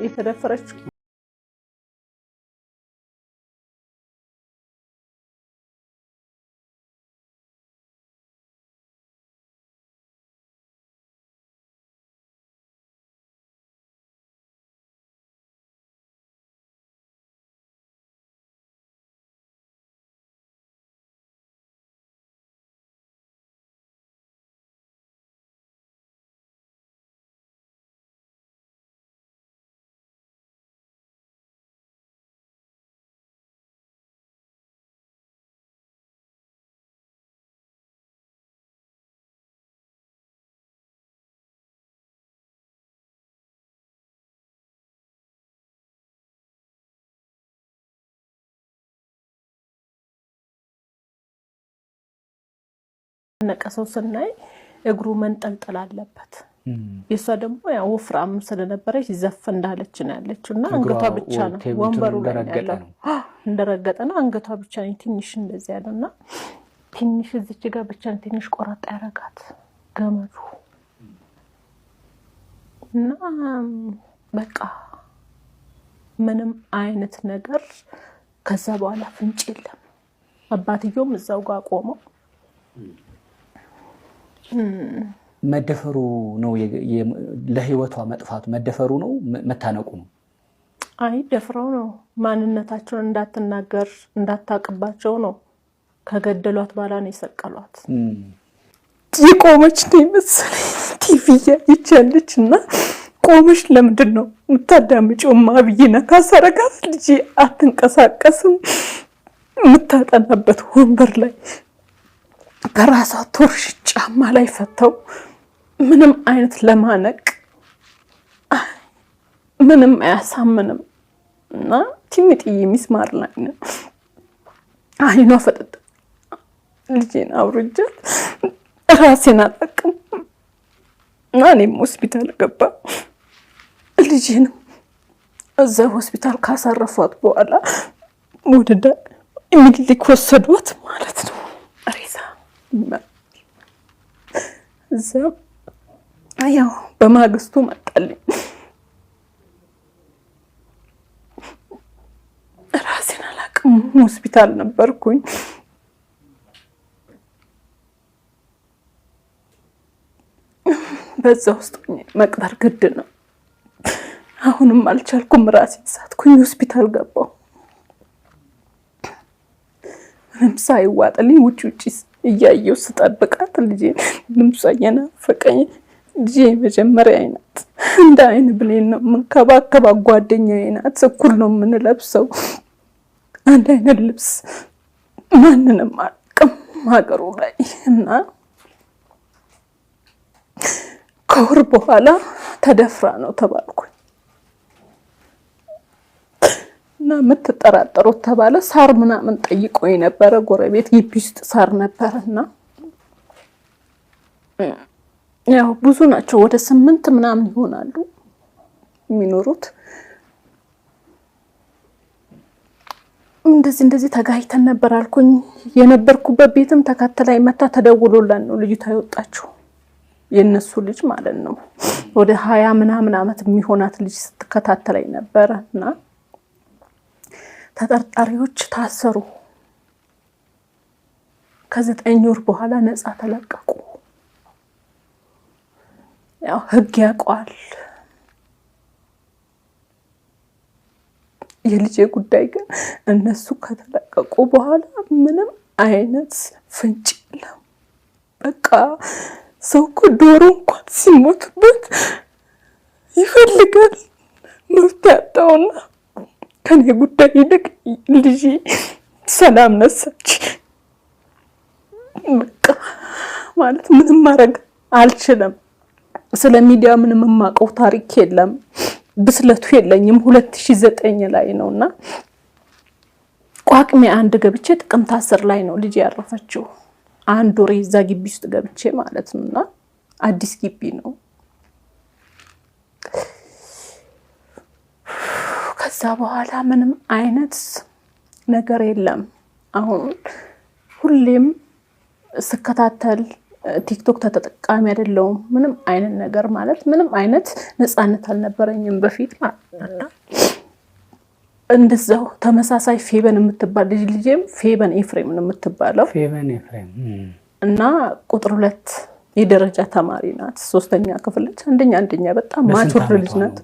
የተደፈረችው። ነቀሰው ስናይ እግሩ መንጠልጠል አለበት። የሷ ደግሞ ያው ወፍራም ስለነበረች ዘፍ እንዳለች ነው ያለችውና አንገቷ ብቻ ነው ወንበሩ ላይ ያለው እንደረገጠና አንገቷ ብቻ ነው ትንሽ እንደዚህ ያለውና ትንሽ እዚች ጋር ብቻ ትንሽ ቆራጣ ያረጋት ገመዱ እና በቃ ምንም አይነት ነገር ከዛ በኋላ ፍንጭ የለም። አባትየውም እዛው ጋር ቆመው መደፈሩ ነው ለህይወቷ መጥፋት መደፈሩ ነው መታነቁ ነው? አይ ደፍረው ነው ማንነታቸውን እንዳትናገር እንዳታቀባቸው ነው ከገደሏት በኋላ ነው የሰቀሏት። ይቆመች ነው መሰለኝ ቲቪ ያይቻለችና ቆመሽ ለምንድን ነው ምታዳምጪውማ ብዬና ካሰረጋት ልጅ አትንቀሳቀስም ምታጠናበት ወንበር ላይ በራሷ ቶርሽ ጫማ ላይ ፈተው ምንም አይነት ለማነቅ ምንም አያሳምንም እና ትምጥይ ሚስማር ላይ ነው አይኗ ፈጠጥ ልጄን አውርጃት ራሴን አጠቅም እና እኔም ሆስፒታል ገባ ልጄን እዛ ሆስፒታል ካሳረፏት በኋላ ወደዳ ሚኒሊክ ወሰዷት ማለት ነው። ሬሳ እዛ ያው በማግስቱ መጣልኝ። ራሴን አላቅም ሆስፒታል ነበርኩኝ። በዛ ውስጥ መቅበር ግድ ነው። አሁንም አልቻልኩም ራሴን ሳትኩኝ ሆስፒታል ገባሁ። ምንም ሳይዋጥልኝ ውጪ እያየሁ ስጠብቃት ልጄን ልምሳየና ፈቀኝ ልጄ መጀመሪያ አይናት እንደ አይን ብሌን ነው መንከባከባ ጓደኛዬ ናት። እኩል ነው የምንለብሰው አንድ አይነት ልብስ ማንንም አቅም ሀገሩ ላይ እና ከወር በኋላ ተደፍራ ነው ተባልኩኝ እና ምትጠራጠሩት ተባለ። ሳር ምናምን ጠይቆኝ ነበር ጎረቤት ግቢ ውስጥ ሳር ነበርና ያው ብዙ ናቸው ወደ 8 ምናምን ይሆናሉ የሚኖሩት። እንደዚህ ተጋይተን ነበር አልኩኝ። የነበርኩበት ቤትም ተከተላይ መታ ተደውሎላን ነው ልጅቷ የወጣችው የነሱ ልጅ ማለት ነው። ወደ 20 ምናምን አመት የሚሆናት ልጅ ስትከታተላይ ነበርና ተጠርጣሪዎች ታሰሩ። ከ9 ወር በኋላ ነፃ ተለቀቁ። ያው ህግ ያቋል። የልጄ ጉዳይ ግን እነሱ ከተለቀቁ በኋላ ምንም አይነት ፍንጭ የለም። በቃ ሰው ዶሮ እንኳን ሲሞትበት ይፈልጋል መፍትሄ ያጣውና ከኔ ጉዳይ ይልቅ ልጄ ሰላም ነሳች። በቃ ማለት ምንም ማድረግ አልችልም። ስለ ሚዲያ ምንም ማቀው ታሪክ የለም። ብስለቱ የለኝም። 2009 ላይ ነውና ቋቅሜ አንድ ገብቼ ጥቅምት 10 ላይ ነው ልጅ ያረፈችው። አንድ ወር እዛ ግቢ ውስጥ ገብቼ ማለት ነውና አዲስ ግቢ ነው። ከዛ በኋላ ምንም አይነት ነገር የለም። አሁን ሁሌም ስከታተል ቲክቶክ ተጠቃሚ አይደለሁም። ምንም አይነት ነገር ማለት ምንም አይነት ነፃነት አልነበረኝም በፊት ማለት ነው። እንደዛው ተመሳሳይ ፌበን የምትባል ልጄም ፌበን ኤፍሬም ነው የምትባለው። ፌበን ኤፍሬም እና ቁጥር 2 የደረጃ ተማሪ ናት። 3ኛ ክፍል አንደኛ በጣም ማቹር ልጅ ናት።